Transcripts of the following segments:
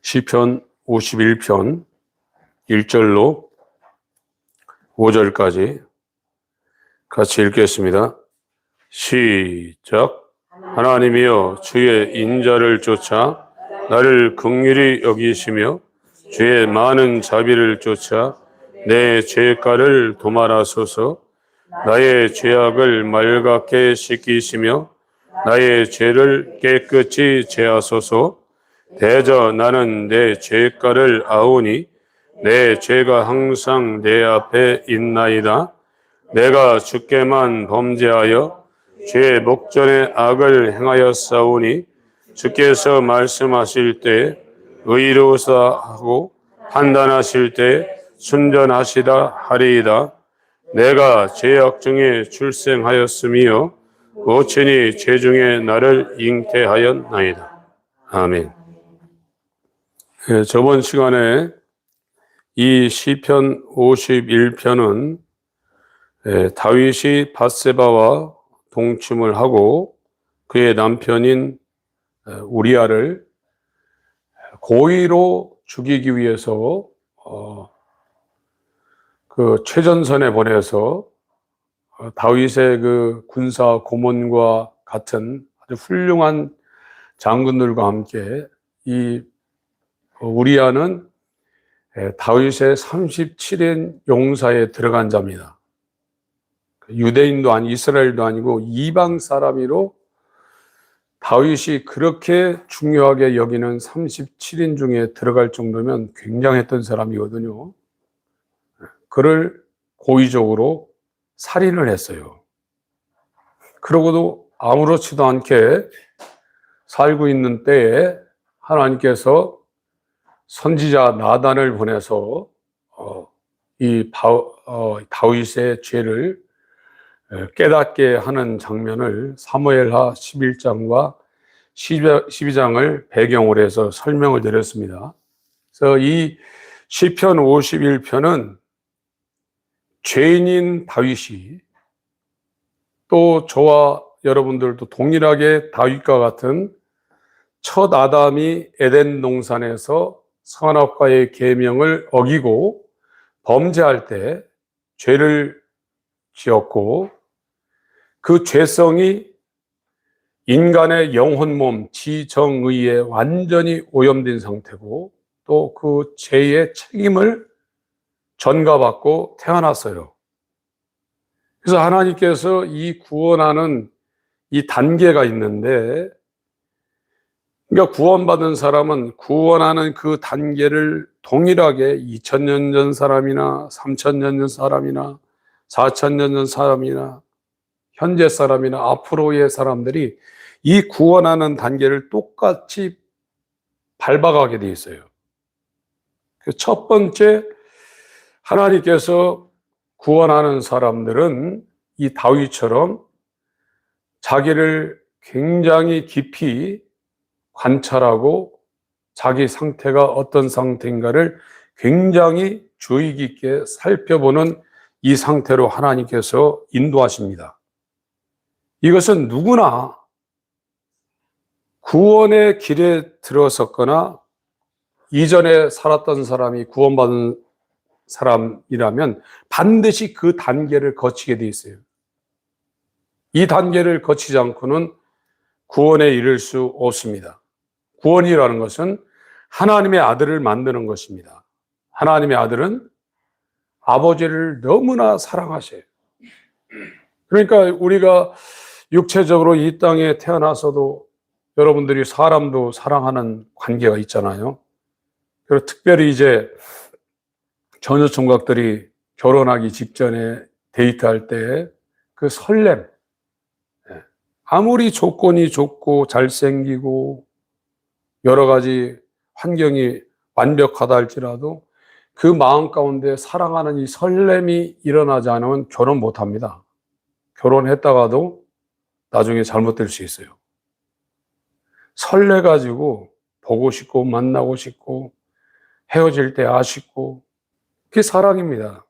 시편 51편 1절로 5절까지 같이 읽겠습니다. 시작. 하나님이여, 주의 인자를 쫓아 나를 긍휼히 여기시며 주의 많은 자비를 쫓아 내 죄가를 도말하소서. 나의 죄악을 맑게 씻기시며 나의 죄를 깨끗이 제하소서. 대저 나는 내 죄가를 아오니 내 죄가 항상 내 앞에 있나이다. 내가 주께만 범죄하여 죄의 목전에 악을 행하였사오니 주께서 말씀하실 때 의로우사 하고 판단하실 때 순전하시다 하리이다. 내가 죄악 중에 출생하였으며 오친이 죄 중에 나를 잉태하였나이다. 아멘. 저번 시간에 이 시편 51편은 다윗이 밧세바와 동침을 하고 그의 남편인 우리아를 고의로 죽이기 위해서 그 최전선에 보내서 다윗의 그 군사 고문과 같은 아주 훌륭한 장군들과 함께 이 우리아는 다윗의 37인 용사에 들어간 자입니다. 유대인도 아니고 이스라엘도 아니고 이방 사람이로 다윗이 그렇게 중요하게 여기는 37인 중에 들어갈 정도면 굉장했던 사람이거든요. 그를 고의적으로 살인을 했어요. 그러고도 아무렇지도 않게 살고 있는 때에 하나님께서 선지자 나단을 보내서 이 다윗의 죄를 깨닫게 하는 장면을 사무엘하 11장과 12장을 배경으로 해서 설명을 드렸습니다. 그래서 이 시편 51편은 죄인인 다윗이 또 저와 여러분들도 동일하게 다윗과 같은 첫 아담이 에덴 동산에서 선악과의 계명을 어기고 범죄할 때 죄를 지었고 그 죄성이 인간의 영혼 몸 지정의에 완전히 오염된 상태고 또 그 죄의 책임을 전가받고 태어났어요. 그래서 하나님께서 이 구원하는 이 단계가 있는데, 그러니까 구원받은 사람은 구원하는 그 단계를 동일하게 2000년 전 사람이나 3000년 전 사람이나 4000년 전 사람이나 현재 사람이나 앞으로의 사람들이 이 구원하는 단계를 똑같이 밟아가게 돼 있어요. 첫 번째, 하나님께서 구원하는 사람들은 이 다윗처럼 자기를 굉장히 깊이 관찰하고 자기 상태가 어떤 상태인가를 굉장히 주의 깊게 살펴보는 이 상태로 하나님께서 인도하십니다. 이것은 누구나 구원의 길에 들어섰거나 이전에 살았던 사람이 구원받은 사람이라면 반드시 그 단계를 거치게 돼 있어요. 이 단계를 거치지 않고는 구원에 이를 수 없습니다. 구원이라는 것은 하나님의 아들을 만드는 것입니다. 하나님의 아들은 아버지를 너무나 사랑하셔요. 그러니까 우리가 육체적으로 이 땅에 태어나서도 여러분들이 사람도 사랑하는 관계가 있잖아요. 그리고 특별히 이제 처녀 총각들이 결혼하기 직전에 데이트할 때 그 설렘, 아무리 조건이 좋고 잘생기고 여러 가지 환경이 완벽하다 할지라도 그 마음 가운데 사랑하는 이 설렘이 일어나지 않으면 결혼 못 합니다. 결혼했다가도 나중에 잘못될 수 있어요. 설레가지고 보고 싶고 만나고 싶고 헤어질 때 아쉽고 그게 사랑입니다.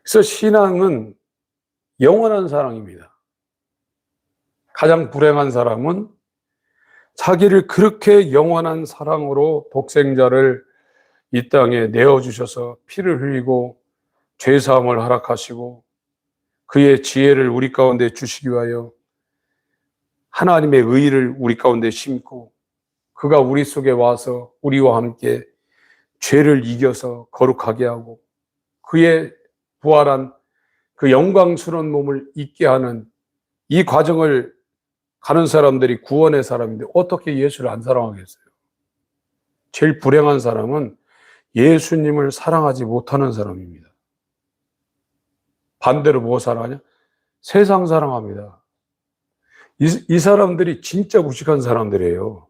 그래서 신앙은 영원한 사랑입니다. 가장 불행한 사람은 자기를 그렇게 영원한 사랑으로 독생자를 이 땅에 내어주셔서 피를 흘리고 죄사함을 허락하시고 그의 지혜를 우리 가운데 주시기 위하여 하나님의 의를 우리 가운데 심고 그가 우리 속에 와서 우리와 함께 죄를 이겨서 거룩하게 하고 그의 부활한 그 영광스러운 몸을 잊게 하는 이 과정을 가는 사람들이 구원의 사람인데 어떻게 예수를 안 사랑하겠어요? 제일 불행한 사람은 예수님을 사랑하지 못하는 사람입니다. 반대로 뭐 사랑하냐? 세상 사랑합니다. 이 사람들이 진짜 무식한 사람들이에요.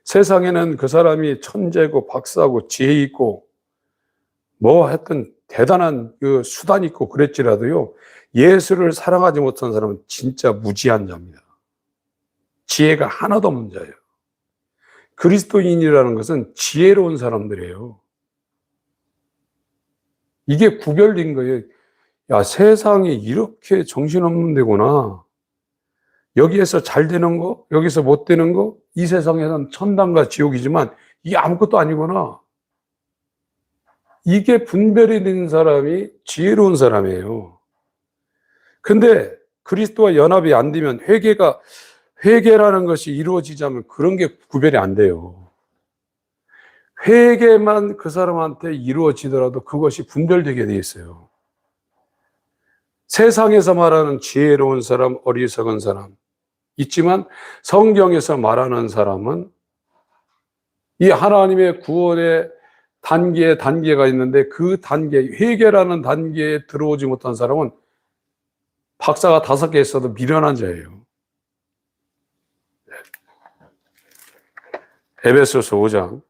세상에는 그 사람이 천재고 박사고 지혜 있고 뭐 하여튼 대단한 그 수단 있고 그랬지라도요, 예수를 사랑하지 못한 사람은 진짜 무지한 자입니다. 지혜가 하나도 없는 자예요. 그리스도인이라는 것은 지혜로운 사람들이에요. 이게 구별된 거예요. 야, 세상이 이렇게 정신없는 데구나. 여기에서 잘 되는 거, 여기서 못 되는 거, 이 세상에는 천당과 지옥이지만 이게 아무것도 아니구나. 이게 분별이 된 사람이 지혜로운 사람이에요. 근데 그리스도와 연합이 안 되면 회개라는 것이 이루어지자면 그런 게 구별이 안 돼요. 회개만 그 사람한테 이루어지더라도 그것이 분별되게 돼 있어요. 세상에서 말하는 지혜로운 사람, 어리석은 사람 있지만 성경에서 말하는 사람은 이 하나님의 구원의 단계가 있는데 그 단계, 회개라는 단계에 들어오지 못한 사람은 박사가 5개 있어도 미련한 자예요. 에베소서 5장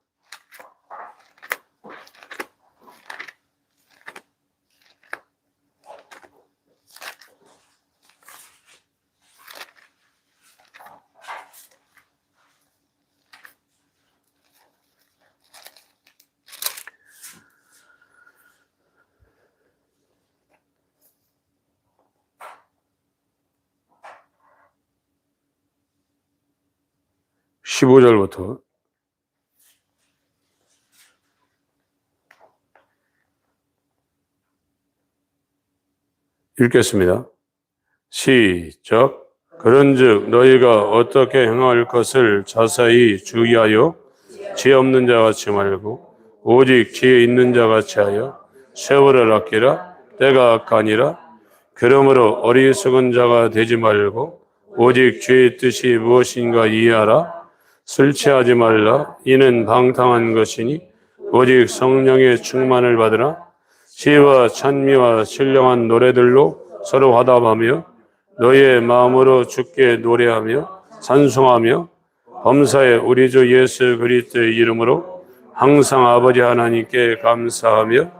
15절부터 읽겠습니다. 시작. 그런즉 너희가 어떻게 행할 것을 자세히 주의하여 지혜 없는 자같이 말고 오직 지혜 있는 자같이 하여 세월을 아끼라. 때가 악하니라. 그러므로 어리석은 자가 되지 말고 오직 죄의 뜻이 무엇인가 이해하라. 술 취하지 말라. 이는 방탕한 것이니 오직 성령의 충만을 받으라. 시와 찬미와 신령한 노래들로 서로 화답하며 너희의 마음으로 주께 노래하며 찬송하며 범사에 우리 주 예수 그리스도의 이름으로 항상 아버지 하나님께 감사하며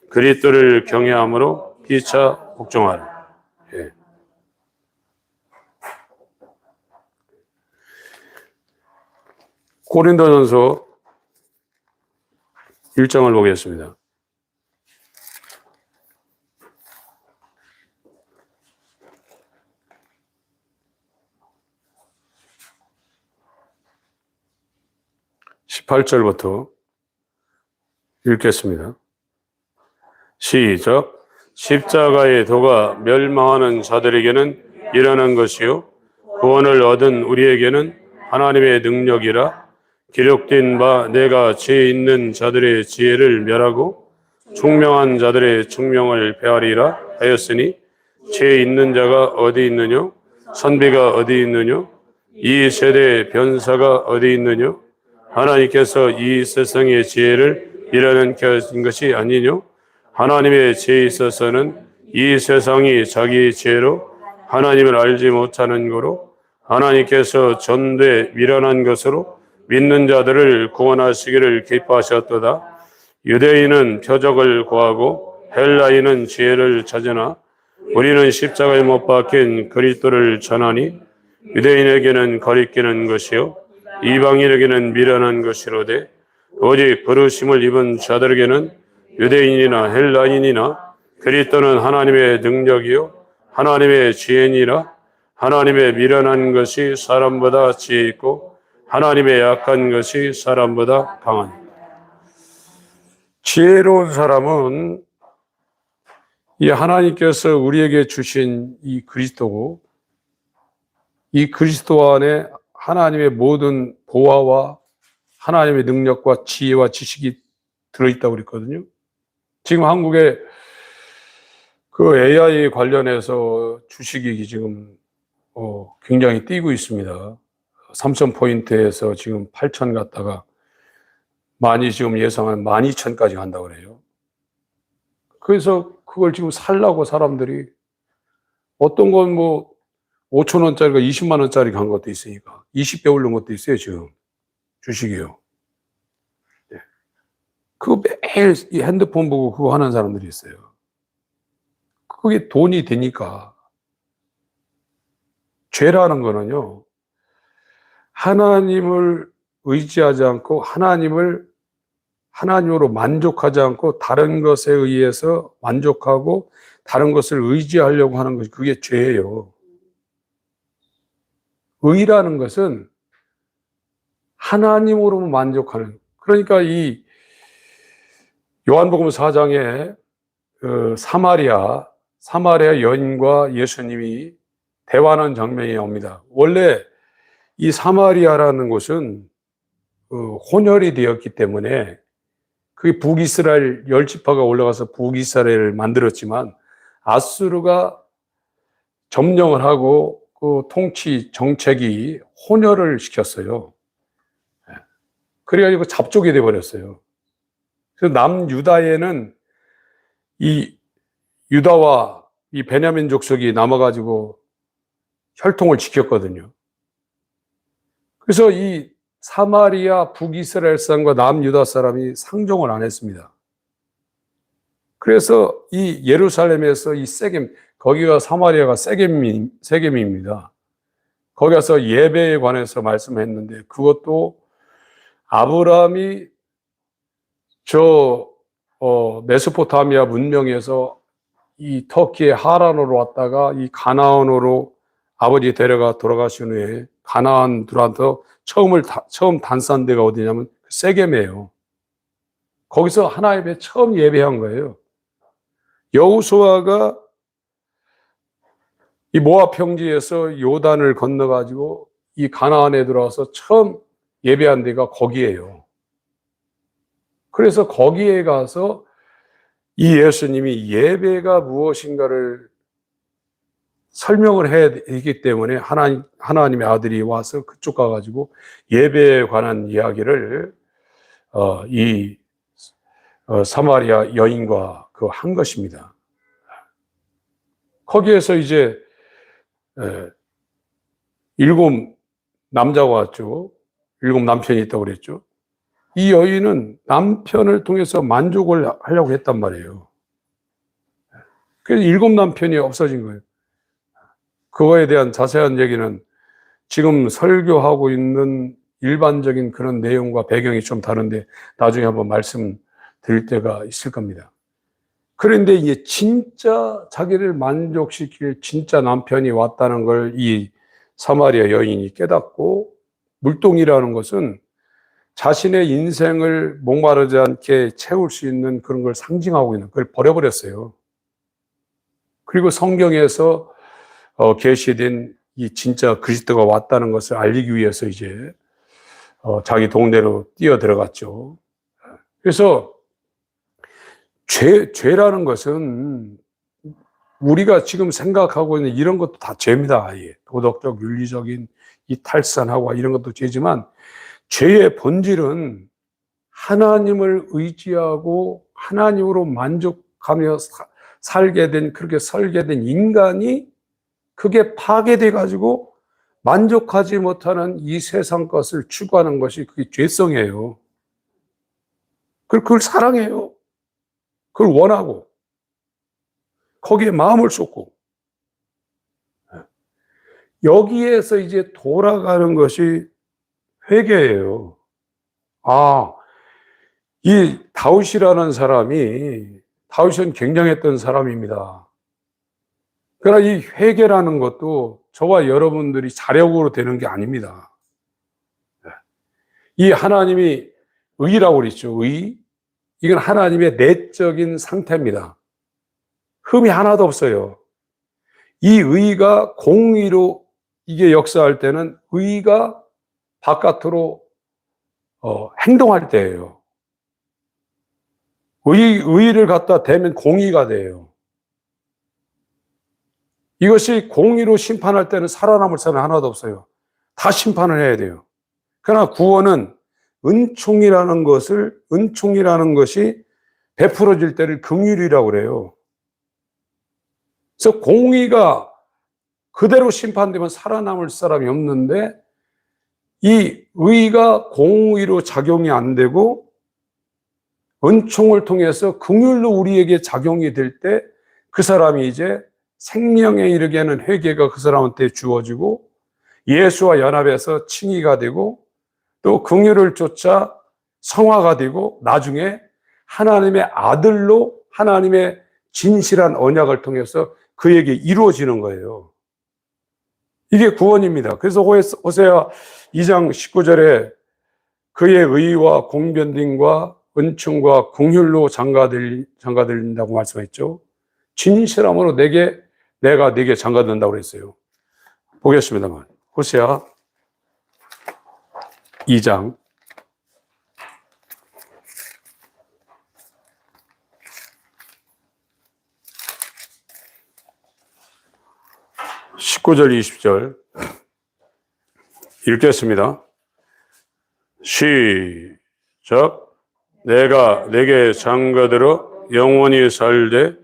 그리스도를 경외함으로 피차 복종하라. 예. 고린도전서 1장을 보겠습니다. (18절부터) 읽겠습니다. 시작. 십자가의 도가 멸망하는 자들에게는 일어난 것이요 구원을 얻은 우리에게는 하나님의 능력이라. 기록된 바 내가 지혜 있는 자들의 지혜를 멸하고 총명한 자들의 총명을 배하리라 하였으니 지혜 있는 자가 어디 있느뇨? 선비가 어디 있느뇨? 이 세대의 변사가 어디 있느뇨? 하나님께서 이 세상의 지혜를 밀어넣게 하신 것이 아니뇨? 하나님의 지혜에 있어서는 이 세상이 자기의 지혜로 하나님을 알지 못하는 거로 하나님께서 전대 미련한 것으로 믿는 자들을 구원하시기를 기뻐하셨도다. 유대인은 표적을 구하고 헬라인은 지혜를 찾으나 우리는 십자가에 못 박힌 그리스도를 전하니 유대인에게는 거리끼는 것이요 이방인에게는 미련한 것이로되 오직 부르심을 입은 자들에게는 유대인이나 헬라인이나 그리스도는 하나님의 능력이요 하나님의 지혜니라. 하나님의 미련한 것이 사람보다 지혜 있고 하나님의 약한 것이 사람보다 강하니. 지혜로운 사람은 이 하나님께서 우리에게 주신 이 그리스도고, 이 그리스도 안에 하나님의 모든 보화와 하나님의 능력과 지혜와 지식이 들어있다고 그랬거든요. 지금 한국에 그 AI 관련해서 주식이 지금 굉장히 뛰고 있습니다. 3,000포인트에서 지금 8,000 갔다가 많이 지금 예상한 12,000까지 간다고 그래요. 그래서 그걸 지금 살라고 사람들이, 어떤 건 뭐 5,000원짜리가 20만 원짜리 간 것도 있으니까 20배 오른 것도 있어요, 지금. 주식이요. 네. 그거 매일 이 핸드폰 보고 그거 하는 사람들이 있어요. 그게 돈이 되니까. 죄라는 거는요, 하나님을 의지하지 않고 하나님으로 만족하지 않고 다른 것에 의해서 만족하고 다른 것을 의지하려고 하는 것이, 그게 죄예요. 의라는 것은 하나님으로만 만족하는, 그러니까 이 요한복음 4장에 사마리아 여인과 예수님이 대화하는 장면이 옵니다. 원래 이 사마리아라는 곳은 혼혈이 되었기 때문에, 그게 북이스라엘 10지파가 올라가서 북이스라엘을 만들었지만 아수르가 점령을 하고 그 통치 정책이 혼혈을 시켰어요. 그래가지고 잡족이 돼버렸어요. 그래서 남유다에는 이 유다와 이 베냐민 족속이 남아가지고 혈통을 지켰거든요. 그래서 이 사마리아 북이스라엘 사람과 남유다 사람이 상종을 안 했습니다. 그래서 이 예루살렘에서 이 세겜, 거기가 사마리아가 세겜입니다. 거기 가서 예배에 관해서 말씀했는데, 그것도 아브라함이 메소포타미아 문명에서 이 터키의 하란으로 왔다가 이 가나안으로 아버지 데려가 돌아가신 후에 가나안들한테 처음 단산 데가 어디냐면 세겜이에요. 거기서 하나님의 처음 예배한 거예요. 여호수아가 이 모압 평지에서 요단을 건너가지고 이 가나안에 들어와서 처음 예배한 데가 거기예요. 그래서 거기에 가서 이 예수님이 예배가 무엇인가를 설명을 해야 되기 때문에 하나님의 아들이 와서 그쪽 가가지고 예배에 관한 이야기를 사마리아 여인과 한 것입니다. 거기에서 이제 7 남자가 왔죠. 7 남편이 있다고 그랬죠. 이 여인은 남편을 통해서 만족을 하려고 했단 말이에요. 그래서 7 남편이 없어진 거예요. 그거에 대한 자세한 얘기는 지금 설교하고 있는 일반적인 그런 내용과 배경이 좀 다른데 나중에 한번 말씀드릴 때가 있을 겁니다. 그런데 이제 진짜 자기를 만족시킬 진짜 남편이 왔다는 걸 이 사마리아 여인이 깨닫고, 물동이라는 것은 자신의 인생을 목마르지 않게 채울 수 있는 그런 걸 상징하고 있는, 그걸 버려버렸어요. 그리고 성경에서 계시된 이 진짜 그리스도가 왔다는 것을 알리기 위해서 이제 자기 동네로 뛰어 들어갔죠. 그래서 죄라는 것은 우리가 지금 생각하고 있는 이런 것도 다 죄입니다. 도덕적, 윤리적인 이 탈선하고 이런 것도 죄지만, 죄의 본질은 하나님을 의지하고 하나님으로 만족하며 살게 된, 그렇게 설계된 인간이 그게 파괴돼 가지고 만족하지 못하는 이 세상 것을 추구하는 것이, 그게 죄성이에요. 그걸 사랑해요. 그걸 원하고 거기에 마음을 쏟고, 여기에서 이제 돌아가는 것이 회개예요. 이 다윗이라는 사람이, 다윗은 굉장했던 사람입니다. 그러나 이 회개라는 것도 저와 여러분들이 자력으로 되는 게 아닙니다. 이 하나님이 의라고 그랬죠. 의. 이건 하나님의 내적인 상태입니다. 흠이 하나도 없어요. 이 의가 공의로 이게 역사할 때는 의가 바깥으로 행동할 때예요. 의를 갖다 대면 공의가 돼요. 이것이 공의로 심판할 때는 살아남을 사람이 하나도 없어요. 다 심판을 해야 돼요. 그러나 구원은 은총이라는 것이 베풀어질 때를 긍휼이라고 그래요. 그래서 공의가 그대로 심판되면 살아남을 사람이 없는데, 이 의가 공의로 작용이 안 되고 은총을 통해서 긍휼로 우리에게 작용이 될 때 그 사람이 이제 생명에 이르게 하는 회개가 그 사람한테 주어지고 예수와 연합해서 칭의가 되고 또 긍휼을 쫓아 성화가 되고 나중에 하나님의 아들로 하나님의 진실한 언약을 통해서 그에게 이루어지는 거예요. 이게 구원입니다. 그래서 호세아 2장 19절에 그의 의와 공변됨과 은총과 긍휼로 장가들린다고 말씀했죠. 진실함으로 내가 네게 장가든다고 그랬어요. 보겠습니다만 호세아 2장 19절 20절 읽겠습니다. 시작. 내가 네게 장가들어 영원히 살되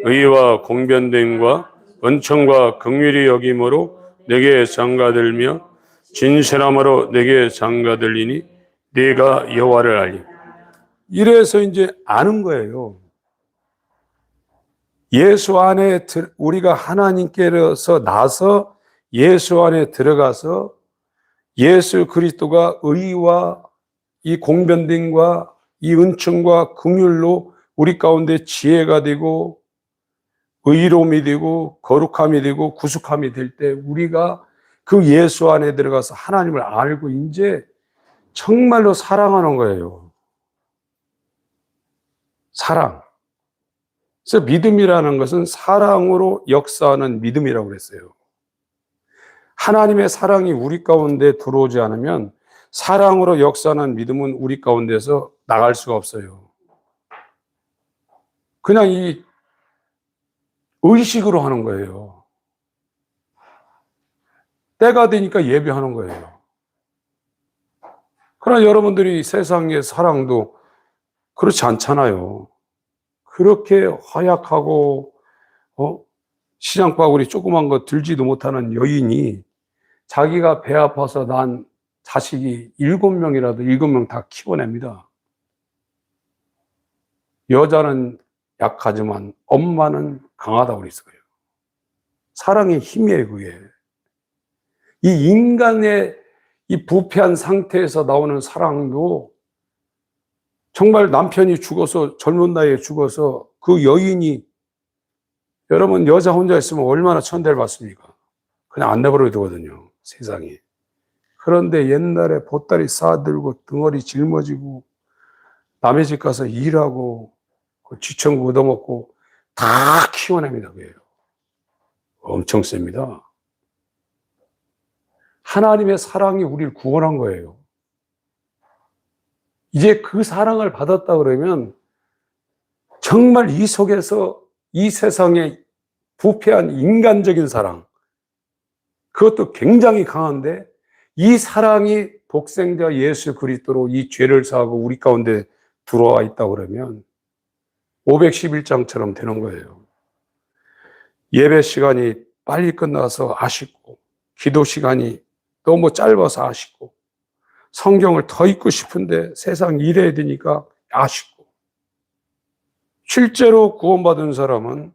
의와 공변됨과 은총과 긍휼이 여김으로 네게 장가들며 진실함으로 네게 장가들리니 네가 여호와를 알리. 이래서 이제 아는 거예요. 예수 안에 우리가 하나님께서 나서 예수 안에 들어가서 예수 그리스도가 의와 이 공변됨과 이 은총과 긍휼로 우리 가운데 지혜가 되고 의로움이 되고 거룩함이 되고 구속함이 될 때 우리가 그 예수 안에 들어가서 하나님을 알고 이제 정말로 사랑하는 거예요. 사랑. 그래서 믿음이라는 것은 사랑으로 역사하는 믿음이라고 그랬어요. 하나님의 사랑이 우리 가운데 들어오지 않으면 사랑으로 역사하는 믿음은 우리 가운데서 나갈 수가 없어요. 그냥 이 의식으로 하는 거예요. 때가 되니까 예배하는 거예요. 그러나 여러분들이 세상의 사랑도 그렇지 않잖아요. 그렇게 허약하고 시장바구니 조그만 거 들지도 못하는 여인이 자기가 배 아파서 난 자식이 7명이라도 7명 다 키워냅니다. 여자는 약하지만 엄마는 강하다고 그랬어요. 사랑의 힘이에요, 그게. 이 인간의 이 부패한 상태에서 나오는 사랑도 정말 남편이 죽어서 젊은 나이에 죽어서 그 여인이 여러분 여자 혼자 있으면 얼마나 천대를 받습니까? 그냥 안 내버려 두거든요, 세상에. 그런데 옛날에 보따리 싸들고 등어리 짊어지고 남의 집 가서 일하고 쥐청구 얻어먹고 다 키워냅니다. 그게요. 엄청 셉니다. 하나님의 사랑이 우리를 구원한 거예요. 이제 그 사랑을 받았다 그러면 정말 이 속에서 이 세상의 부패한 인간적인 사랑, 그것도 굉장히 강한데 이 사랑이 독생자 예수 그리스도로 이 죄를 사하고 우리 가운데 들어와 있다 그러면 511장처럼 되는 거예요. 예배 시간이 빨리 끝나서 아쉽고 기도 시간이 너무 짧아서 아쉽고 성경을 더 읽고 싶은데 세상 일해야 되니까 아쉽고. 실제로 구원받은 사람은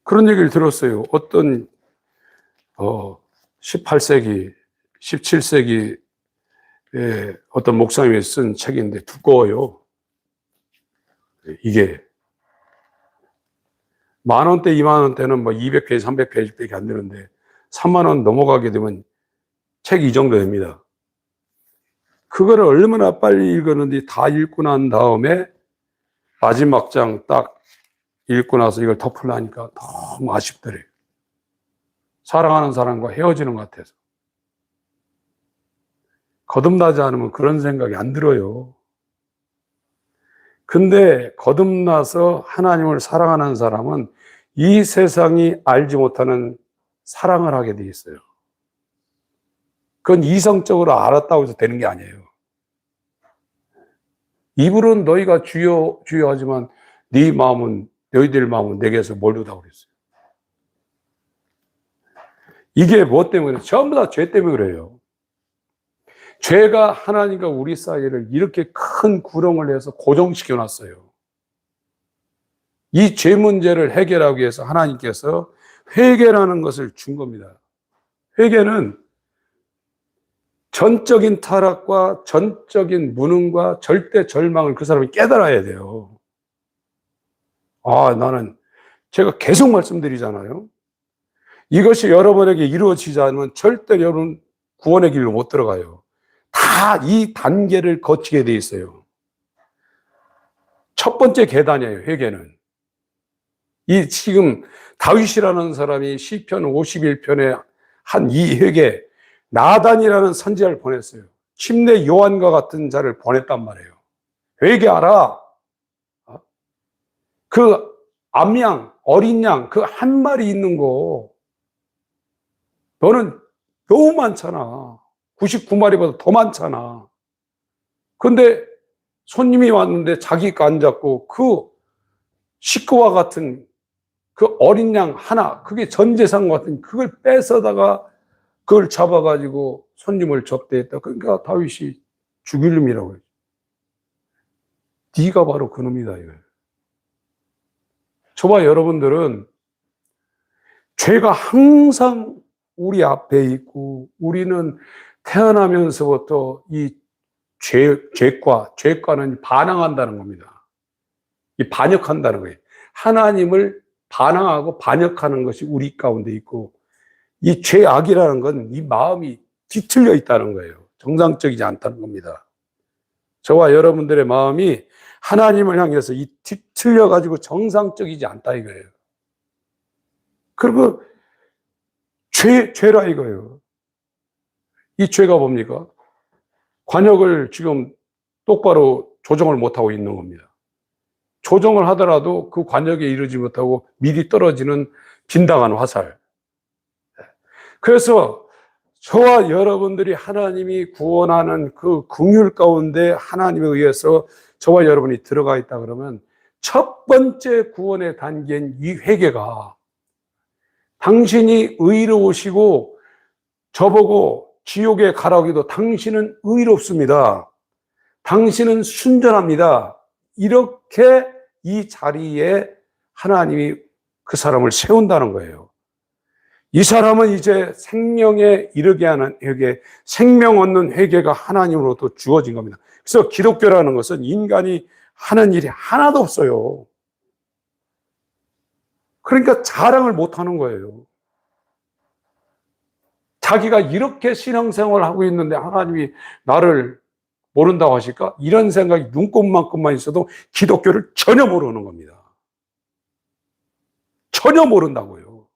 그런 얘기를 들었어요. 어떤 18세기, 17세기에 어떤 목사님이 쓴 책인데 두꺼워요. 이게 10,000원대, 20,000원대는 뭐 200페이지, 300페이지밖에 안 되는데 30,000원 넘어가게 되면 책 이 정도 됩니다. 그거를 얼마나 빨리 읽었는지 다 읽고 난 다음에 마지막 장 딱 읽고 나서 이걸 덮으려니까 너무 아쉽더래요. 사랑하는 사람과 헤어지는 것 같아서. 거듭나지 않으면 그런 생각이 안 들어요. 근데 거듭나서 하나님을 사랑하는 사람은 이 세상이 알지 못하는 사랑을 하게 돼 있어요. 그건 이성적으로 알았다고 해서 되는 게 아니에요. 입으로는 너희가 주여 주여 하지만 네 마음은, 너희들 마음은 내게서 멀르다고 그랬어요. 이게 뭐 때문에? 전부 다 죄 때문에 그래요. 죄가 하나님과 우리 사이를 이렇게 큰 구렁을 내서 고정시켜 놨어요. 이 죄 문제를 해결하기 위해서 하나님께서 회개라는 것을 준 겁니다. 회개는 전적인 타락과 전적인 무능과 절대 절망을 그 사람이 깨달아야 돼요. 나는 제가 계속 말씀드리잖아요. 이것이 여러분에게 이루어지지 않으면 절대 여러분 구원의 길로 못 들어가요. 다 이 단계를 거치게 돼 있어요. 첫 번째 계단이에요, 회개는. 이 지금 다윗이라는 사람이 시편 51편에 한 이 회개, 나단이라는 선지자를 보냈어요. 침례 요한과 같은 자를 보냈단 말이에요. 회개하라. 그 암양, 어린 양, 그 한 마리 있는 거 너는 너무 많잖아. 99마리보다 더 많잖아. 근데 손님이 왔는데 자기 거 안 잡고 그 식구와 같은 그 어린 양 하나, 그게 전 재산 같은 그걸 뺏어다가 그걸 잡아가지고 손님을 접대했다. 그러니까 다윗이 죽일 놈이라고 해요. 네가 바로 그 놈이다 이거예요. 저와 여러분들은 죄가 항상 우리 앞에 있고 우리는 태어나면서부터 이 죄과는 반항한다는 겁니다. 이 반역한다는 거예요. 하나님을 반항하고 반역하는 것이 우리 가운데 있고 이 죄악이라는 건 이 마음이 뒤틀려 있다는 거예요. 정상적이지 않다는 겁니다. 저와 여러분들의 마음이 하나님을 향해서 이 뒤틀려 가지고 정상적이지 않다 이거예요. 그리고 죄라 이거예요. 이 죄가 뭡니까? 관역을 지금 똑바로 조정을 못하고 있는 겁니다. 조정을 하더라도 그 관역에 이르지 못하고 미리 떨어지는 빈당한 화살. 그래서 저와 여러분들이 하나님이 구원하는 그 긍휼 가운데 하나님에 의해서 저와 여러분이 들어가 있다 그러면 첫 번째 구원의 단계인 이 회개가 당신이 의로우시고 저보고 지옥에 가라고 해도 당신은 의롭습니다. 당신은 순전합니다. 이렇게 이 자리에 하나님이 그 사람을 세운다는 거예요. 이 사람은 이제 생명에 이르게 하는 회개, 생명 얻는 회개가 하나님으로부터 주어진 겁니다. 그래서 기독교라는 것은 인간이 하는 일이 하나도 없어요. 그러니까 자랑을 못 하는 거예요. 자기가 이렇게 신앙생활을 하고 있는데 하나님이 나를 모른다고 하실까? 이런 생각이 눈꼽만큼만 있어도 기독교를 전혀 모르는 겁니다. 전혀 모른다고요.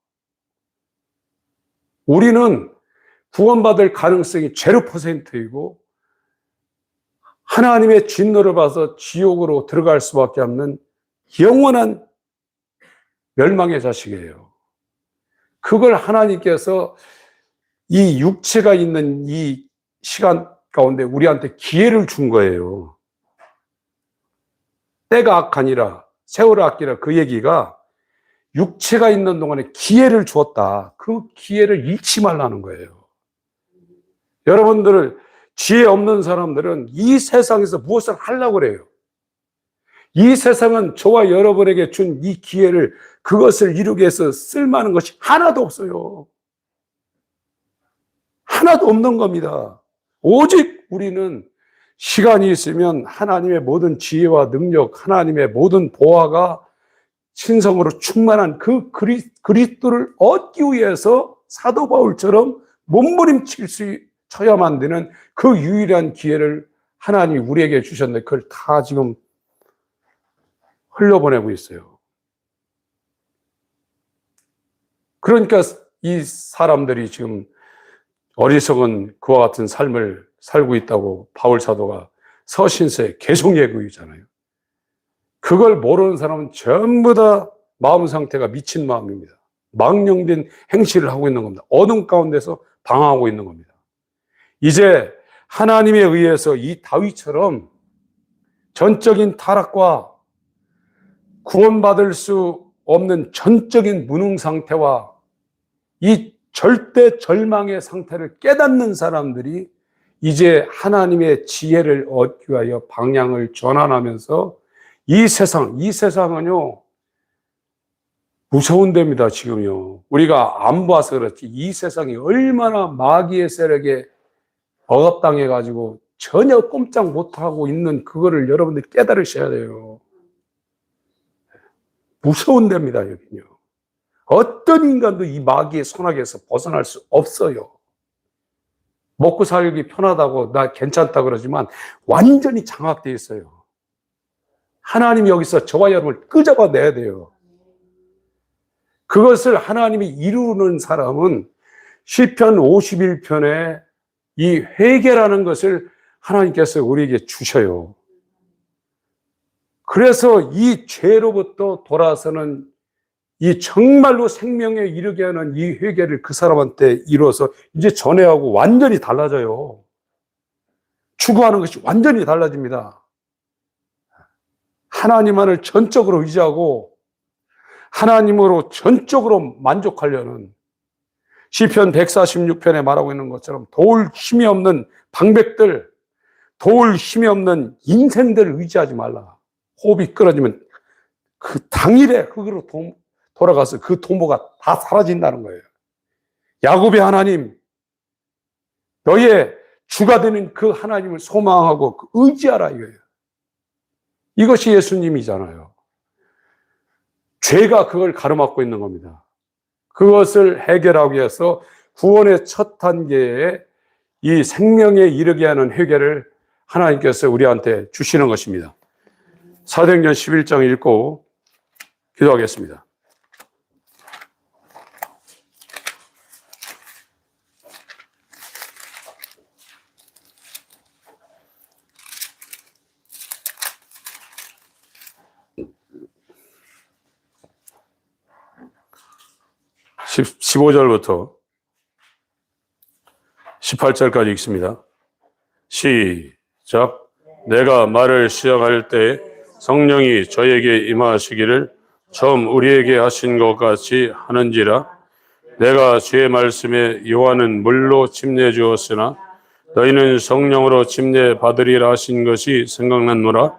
우리는 구원받을 가능성이 0%이고 하나님의 진노를 받아서 지옥으로 들어갈 수밖에 없는 영원한 멸망의 자식이에요. 그걸 하나님께서 이 육체가 있는 이 시간 가운데 우리한테 기회를 준 거예요. 때가 악하니라 세월을 아끼라 그 얘기가 육체가 있는 동안에 기회를 주었다. 그 기회를 잃지 말라는 거예요. 여러분들 지혜 없는 사람들은 이 세상에서 무엇을 하려고 그래요. 이 세상은 저와 여러분에게 준 이 기회를 그것을 이루기 위해서 쓸만한 것이 하나도 없어요. 하나도 없는 겁니다. 오직 우리는 시간이 있으면 하나님의 모든 지혜와 능력, 하나님의 모든 보화가 신성으로 충만한 그 그리스도를 얻기 위해서 사도 바울처럼 쳐야만 되는 그 유일한 기회를 하나님이 우리에게 주셨는데 그걸 다 지금 흘려보내고 있어요. 그러니까 이 사람들이 지금 어리석은 그와 같은 삶을 살고 있다고 바울 사도가 서신서에 계속 얘기하잖아요. 그걸 모르는 사람은 전부 다 마음 상태가 미친 마음입니다. 망령된 행실을 하고 있는 겁니다. 어둠 가운데서 방황하고 있는 겁니다. 이제 하나님에 의해서 이 다윗처럼 전적인 타락과 구원받을 수 없는 전적인 무능 상태와 이 절대 절망의 상태를 깨닫는 사람들이 이제 하나님의 지혜를 얻기 위하여 방향을 전환하면서 이 세상은요, 무서운 데입니다, 지금요. 우리가 안 봐서 그렇지, 이 세상이 얼마나 마귀의 세력에 억압당해가지고 전혀 꼼짝 못하고 있는 그거를 여러분들 깨달으셔야 돼요. 무서운 데입니다, 여기는요. 어떤 인간도 이 마귀의 손아귀에서 벗어날 수 없어요. 먹고 살기 편하다고 나 괜찮다 그러지만 완전히 장악되어 있어요. 하나님이 여기서 저와 여러분을 끄집어내야 돼요. 그것을 하나님이 이루는 사람은 시편 51편에 이 회개라는 것을 하나님께서 우리에게 주셔요. 그래서 이 죄로부터 돌아서는 이 정말로 생명에 이르게 하는 이 회개를 그 사람한테 이루어서 이제 전에하고 완전히 달라져요. 추구하는 것이 완전히 달라집니다. 하나님만을 전적으로 의지하고 하나님으로 전적으로 만족하려는 시편 146편에 말하고 있는 것처럼 도울 힘이 없는 방백들, 도울 힘이 없는 인생들을 의지하지 말라. 호흡이 끊어지면 그 당일에 그거로 돌아가서 그 동보가 다 사라진다는 거예요. 야곱의 하나님, 너의 주가 되는 그 하나님을 소망하고 의지하라 이거예요. 이것이 예수님이잖아요. 죄가 그걸 가로막고 있는 겁니다. 그것을 해결하기 위해서 구원의 첫 단계에 이 생명에 이르게 하는 회개를 하나님께서 우리한테 주시는 것입니다. 사도행전 11장 읽고 기도하겠습니다. 십 15절부터 18절까지 읽습니다. 시작. 내가 말을 시작할 때 성령이 저에게 임하시기를 처음 우리에게 하신 것 같이 하는지라. 내가 주의 말씀에 요한은 물로 침례 주었으나 너희는 성령으로 침례 받으리라 하신 것이 생각났노라.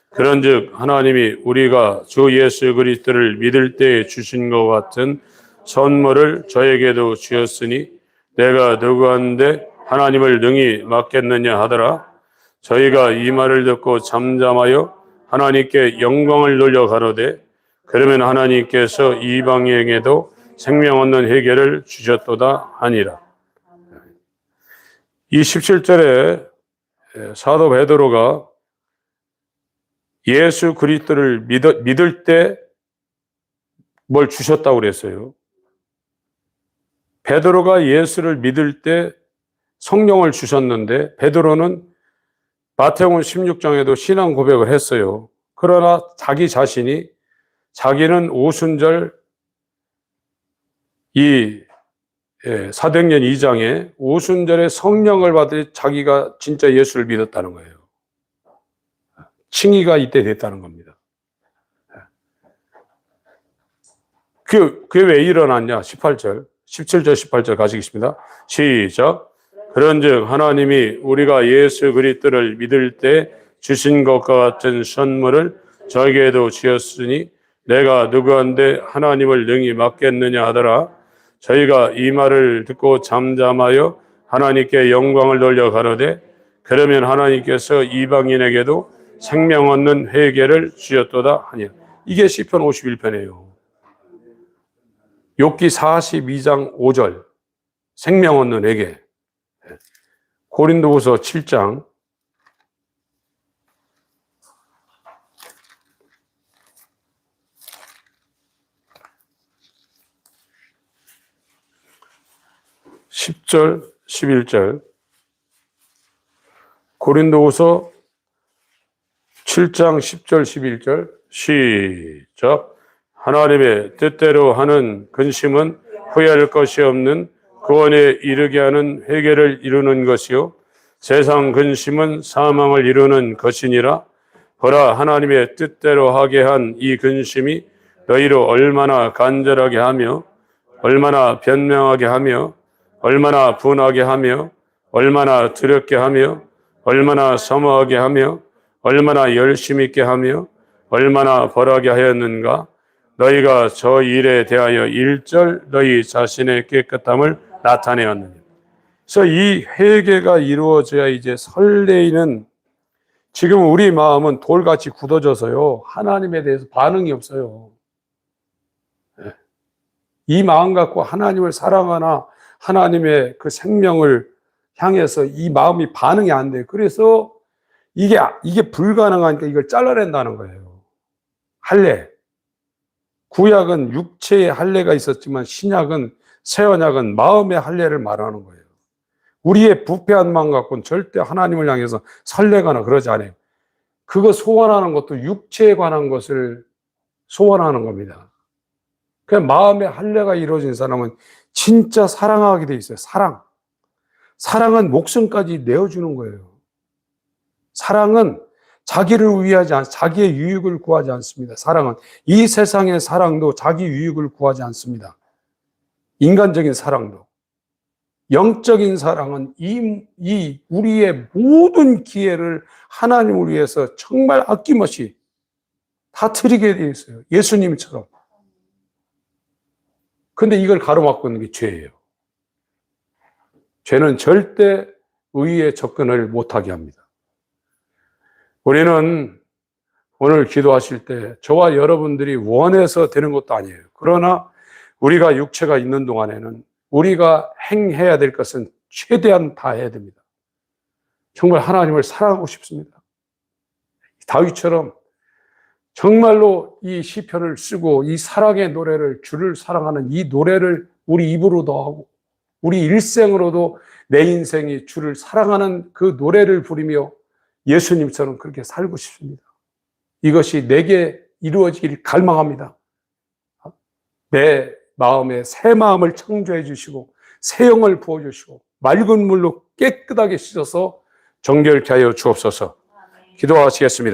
그런즉 하나님이 우리가 주 예수 그리스도를 믿을 때에 주신 것 같은 선물을 저에게도 주었으니 내가 누구한테 하나님을 능히 맡겠느냐 하더라. 저희가 이 말을 듣고 잠잠하여 하나님께 영광을 돌려 가로되 그러면 하나님께서 이방인에게도 생명 얻는 회개를 주셨도다 하니라. 이 17절에 사도 베드로가 예수 그리스도를 믿을 때 뭘 주셨다고 그랬어요. 베드로가 예수를 믿을 때 성령을 주셨는데 베드로는 마태복음 16장에도 신앙 고백을 했어요. 그러나 자기 자신이 자기는 오순절 이 사도행전 2장에 오순절에 성령을 받을 자기가 진짜 예수를 믿었다는 거예요. 칭의가 이때 됐다는 겁니다. 그게 왜 일어났냐? 18절, 17절, 18절 가시겠습니다. 시작. 그런즉 하나님이 우리가 예수 그리스도를 믿을 때 주신 것과 같은 선물을 저에게도 주었으니 내가 누구한테 하나님을 능히 맡겠느냐 하더라. 저희가 이 말을 듣고 잠잠하여 하나님께 영광을 돌려 가로되 그러면 하나님께서 이방인에게도 생명 얻는 회개를 주셨도다 하니라. 이게 시편 51편이에요. 욥기 42장 5절 생명 얻는 에게. 고린도후서 7장 10절 11절 고린도후서 7장 10절 11절 시작. 하나님의 뜻대로 하는 근심은 후회할 것이 없는 구원에 이르게 하는 회개를 이루는 것이요 세상 근심은 사망을 이루는 것이니라. 보라, 하나님의 뜻대로 하게 한 이 근심이 너희로 얼마나 간절하게 하며 얼마나 변명하게 하며 얼마나 분하게 하며 얼마나 두렵게 하며 얼마나 서머하게 하며 얼마나 열심 있게 하며 얼마나 벌하게 하였는가. 너희가 저 일에 대하여 일절 너희 자신의 깨끗함을 나타내었느니. 그래서 이 회개가 이루어져야 이제 설레이는, 지금 우리 마음은 돌같이 굳어져서요 하나님에 대해서 반응이 없어요. 이 마음 갖고 하나님을 사랑하나 하나님의 그 생명을 향해서 이 마음이 반응이 안 돼요. 그래서 이게 불가능하니까 이걸 잘라낸다는 거예요. 할례. 구약은 육체의 할례가 있었지만 신약은, 새 언약은 마음의 할례를 말하는 거예요. 우리의 부패한 마음 갖고는 절대 하나님을 향해서 설레거나 그러지 않아요. 그거 소원하는 것도 육체에 관한 것을 소원하는 겁니다. 그냥 마음의 할례가 이루어진 사람은 진짜 사랑하게 돼 있어요. 사랑은 목숨까지 내어주는 거예요. 사랑은 자기를 위하지 않, 자기의 유익을 구하지 않습니다. 사랑은 이 세상의 사랑도 자기 유익을 구하지 않습니다. 인간적인 사랑도. 영적인 사랑은 이 우리의 모든 기회를 하나님을 위해서 정말 아낌없이 다 드리게 되어 있어요. 예수님처럼. 근데 이걸 가로막고 있는 게 죄예요. 죄는 절대 의에 접근을 못하게 합니다. 우리는 오늘 기도하실 때 저와 여러분들이 원해서 되는 것도 아니에요. 그러나 우리가 육체가 있는 동안에는 우리가 행해야 될 것은 최대한 다 해야 됩니다. 정말 하나님을 사랑하고 싶습니다. 다윗처럼 정말로 이 시편을 쓰고 이 사랑의 노래를, 주를 사랑하는 이 노래를 우리 입으로도 하고 우리 일생으로도 내 인생이 주를 사랑하는 그 노래를 부르며 예수님처럼 그렇게 살고 싶습니다. 이것이 내게 이루어지길 갈망합니다. 내 마음에 새 마음을 창조해 주시고 새 영을 부어주시고 맑은 물로 깨끗하게 씻어서 정결케 하여 주옵소서. 기도하시겠습니다.